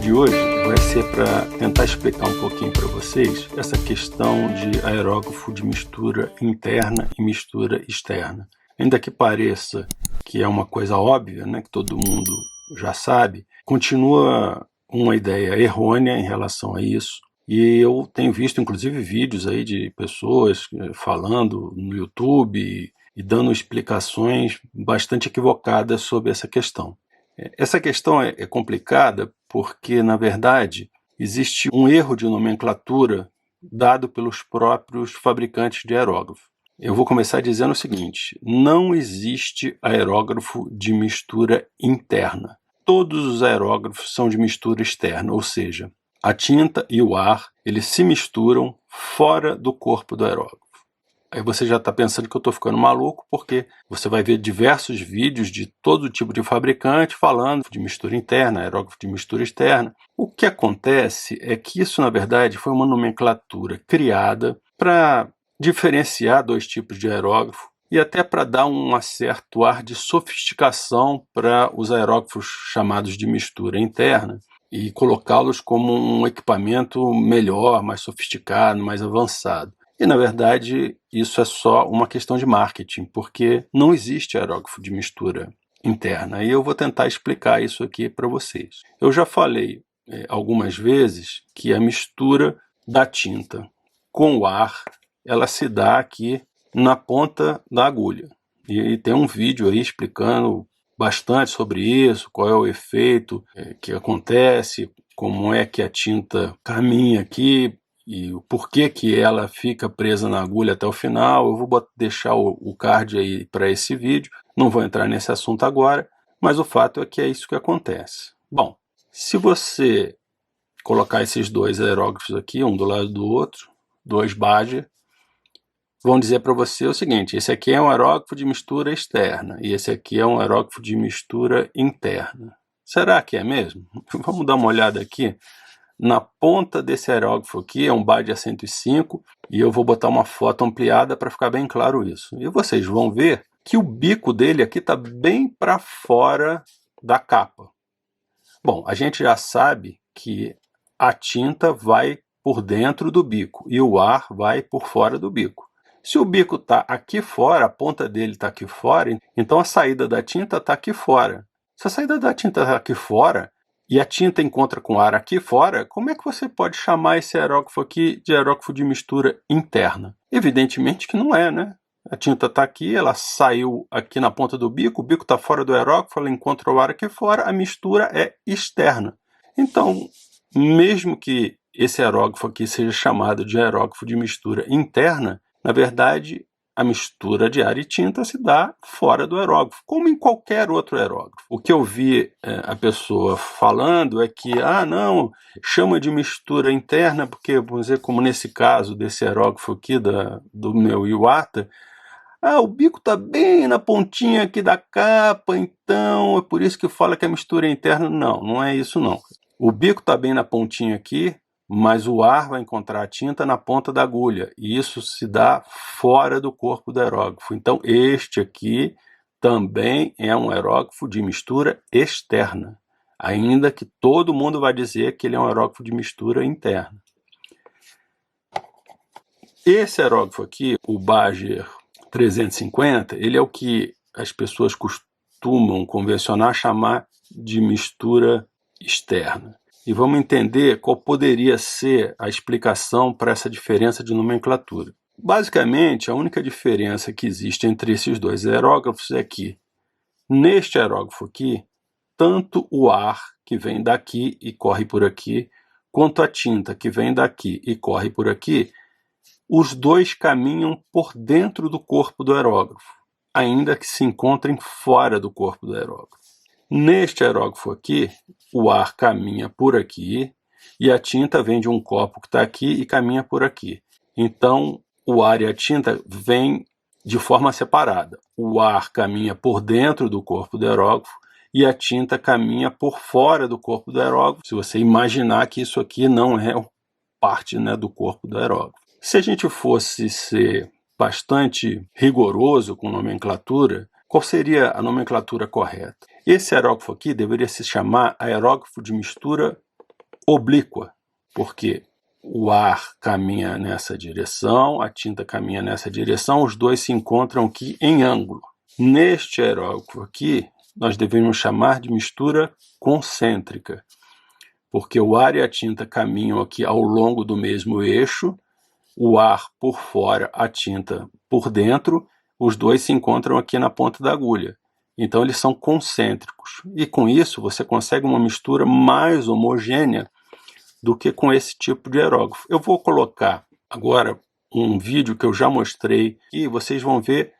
de hoje vai ser para tentar explicar um pouquinho para vocês essa questão de aerógrafo de mistura interna e mistura externa. Ainda que pareça que é uma coisa óbvia, né, que todo mundo já sabe, continua uma ideia errônea em relação a isso. E eu tenho visto, inclusive, vídeos aí de pessoas falando no YouTube e dando explicações bastante equivocadas sobre essa questão. Essa questão é complicada porque, na verdade, existe um erro de nomenclatura dado pelos próprios fabricantes de aerógrafo. Eu vou começar dizendo o seguinte: não existe aerógrafo de mistura interna. Todos os aerógrafos são de mistura externa, ou seja, a tinta e o ar, eles se misturam fora do corpo do aerógrafo. Aí você já está pensando que eu estou ficando maluco, porque você vai ver diversos vídeos de todo tipo de fabricante falando de mistura interna, aerógrafo de mistura externa. O que acontece é que isso, na verdade, foi uma nomenclatura criada para diferenciar dois tipos de aerógrafo e até para dar um certo ar de sofisticação para os aerógrafos chamados de mistura interna e colocá-los como um equipamento melhor, mais sofisticado, mais avançado. E, na verdade, isso é só uma questão de marketing, porque não existe aerógrafo de mistura interna. E eu vou tentar explicar isso aqui para vocês. Eu já falei algumas vezes que a mistura da tinta com o ar, ela se dá aqui na ponta da agulha. E tem um vídeo aí explicando bastante sobre isso, qual é o efeito que acontece, como é que a tinta caminha aqui, e o porquê que ela fica presa na agulha até o final. Eu vou deixar o card aí para esse vídeo, não vou entrar nesse assunto agora, mas o fato é que é isso que acontece. Bom, se você colocar esses dois aerógrafos aqui, um do lado do outro, dois Bager, vão dizer para você o seguinte: esse aqui é um aerógrafo de mistura externa e esse aqui é um aerógrafo de mistura interna. Será que é mesmo? Vamos dar uma olhada aqui. Na ponta desse aerógrafo aqui é um Bager 105 e eu vou botar uma foto ampliada para ficar bem claro isso. E vocês vão ver que o bico dele aqui está bem para fora da capa. Bom, a gente já sabe que a tinta vai por dentro do bico e o ar vai por fora do bico. Se o bico está aqui fora, a ponta dele está aqui fora, então a saída da tinta está aqui fora. Se a saída da tinta está aqui fora e a tinta encontra com ar aqui fora, como é que você pode chamar esse aerógrafo aqui de aerógrafo de mistura interna? Evidentemente que não é, né? A tinta está aqui, ela saiu aqui na ponta do bico, o bico está fora do aerógrafo, ela encontra o ar aqui fora, a mistura é externa. Então, mesmo que esse aerógrafo aqui seja chamado de aerógrafo de mistura interna, na verdade, a mistura de ar e tinta se dá fora do aerógrafo, como em qualquer outro aerógrafo. O que eu vi a pessoa falando é que, não, chama de mistura interna, porque, vamos dizer, como nesse caso desse aerógrafo aqui do meu Iwata, o bico está bem na pontinha aqui da capa, então é por isso que fala que a mistura é interna. Não, não é isso não. O bico está bem na pontinha aqui, mas o ar vai encontrar a tinta na ponta da agulha, e isso se dá fora do corpo do aerógrafo. Então, este aqui também é um aerógrafo de mistura externa, ainda que todo mundo vai dizer que ele é um aerógrafo de mistura interna. Esse aerógrafo aqui, o Bager 350, ele é o que as pessoas costumam convencionar chamar de mistura externa. E vamos entender qual poderia ser a explicação para essa diferença de nomenclatura. Basicamente, a única diferença que existe entre esses dois aerógrafos é que, neste aerógrafo aqui, tanto o ar que vem daqui e corre por aqui, quanto a tinta que vem daqui e corre por aqui, os dois caminham por dentro do corpo do aerógrafo, ainda que se encontrem fora do corpo do aerógrafo. Neste aerógrafo aqui, o ar caminha por aqui e a tinta vem de um copo que está aqui e caminha por aqui. Então, o ar e a tinta vêm de forma separada. O ar caminha por dentro do corpo do aerógrafo e a tinta caminha por fora do corpo do aerógrafo, se você imaginar que isso aqui não é parte, do corpo do aerógrafo. Se a gente fosse ser bastante rigoroso com nomenclatura, qual seria a nomenclatura correta? Esse aerógrafo aqui deveria se chamar aerógrafo de mistura oblíqua, porque o ar caminha nessa direção, a tinta caminha nessa direção, os dois se encontram aqui em ângulo. Neste aerógrafo aqui, nós devemos chamar de mistura concêntrica, porque o ar e a tinta caminham aqui ao longo do mesmo eixo, o ar por fora, a tinta por dentro, os dois se encontram aqui na ponta da agulha. Então eles são concêntricos, e com isso você consegue uma mistura mais homogênea do que com esse tipo de aerógrafo. Eu vou colocar agora um vídeo que eu já mostrei e vocês vão ver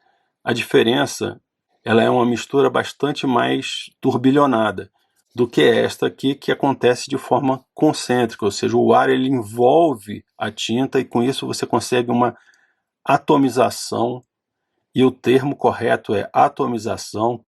a diferença. Ela é uma mistura bastante mais turbilhonada do que esta aqui, que acontece de forma concêntrica, ou seja, o ar ele envolve a tinta e com isso você consegue uma atomização, e o termo correto é atomização.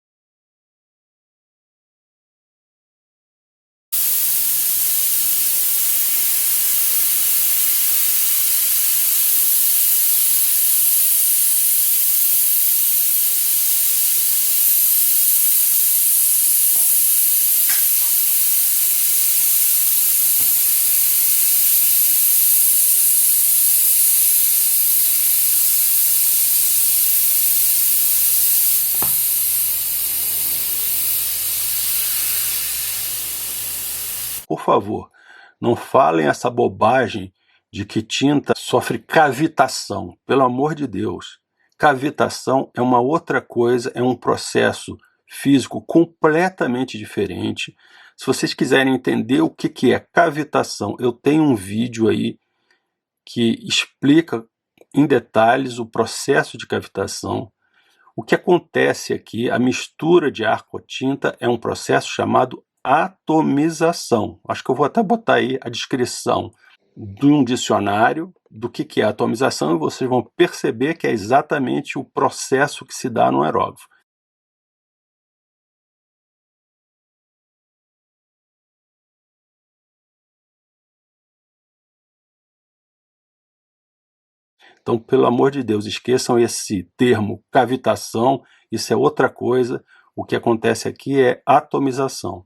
Por favor, não falem essa bobagem de que tinta sofre cavitação. Pelo amor de Deus. Cavitação é uma outra coisa, é um processo físico completamente diferente. Se vocês quiserem entender o que é cavitação, eu tenho um vídeo aí que explica em detalhes o processo de cavitação. O que acontece aqui, a mistura de ar com tinta é um processo chamado atomização. Acho que eu vou até botar aí a descrição de um dicionário do que é atomização e vocês vão perceber que é exatamente o processo que se dá no aerógrafo. Então, pelo amor de Deus, esqueçam esse termo cavitação, isso é outra coisa. O que acontece aqui é atomização.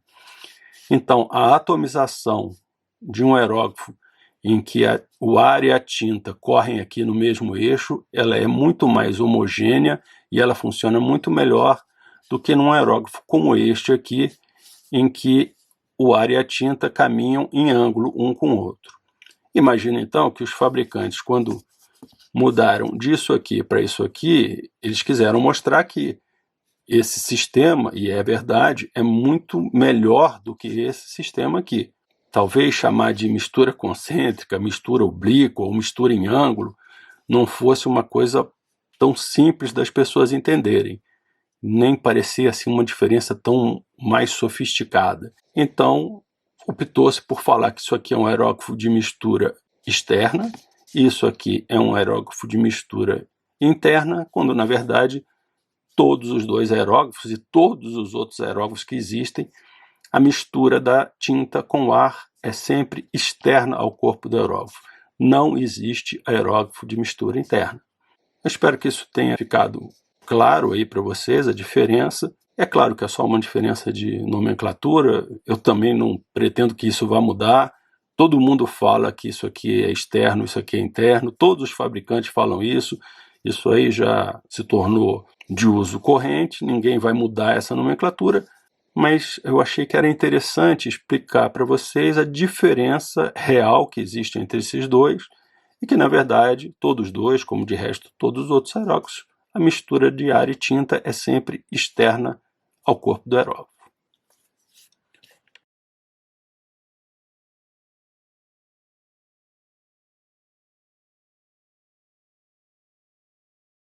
Então, a atomização de um aerógrafo em que o ar e a tinta correm aqui no mesmo eixo, ela é muito mais homogênea e ela funciona muito melhor do que num aerógrafo como este aqui, em que o ar e a tinta caminham em ângulo um com o outro. Imagina então que os fabricantes, quando mudaram disso aqui para isso aqui, eles quiseram mostrar que esse sistema, e é verdade, é muito melhor do que esse sistema aqui. Talvez chamar de mistura concêntrica, mistura oblíqua ou mistura em ângulo não fosse uma coisa tão simples das pessoas entenderem, nem parecia assim uma diferença tão mais sofisticada. Então, optou-se por falar que isso aqui é um aerógrafo de mistura externa, isso aqui é um aerógrafo de mistura interna, quando na verdade todos os dois aerógrafos e todos os outros aerógrafos que existem, a mistura da tinta com ar é sempre externa ao corpo do aerógrafo. Não existe aerógrafo de mistura interna. Eu espero que isso tenha ficado claro aí para vocês, a diferença. É claro que é só uma diferença de nomenclatura, eu também não pretendo que isso vá mudar. Todo mundo fala que isso aqui é externo, isso aqui é interno, todos os fabricantes falam isso aí já se tornou de uso corrente, ninguém vai mudar essa nomenclatura, mas eu achei que era interessante explicar para vocês a diferença real que existe entre esses dois, e que na verdade, todos dois, como de resto todos os outros aerógrafos, a mistura de ar e tinta é sempre externa ao corpo do aerógrafo.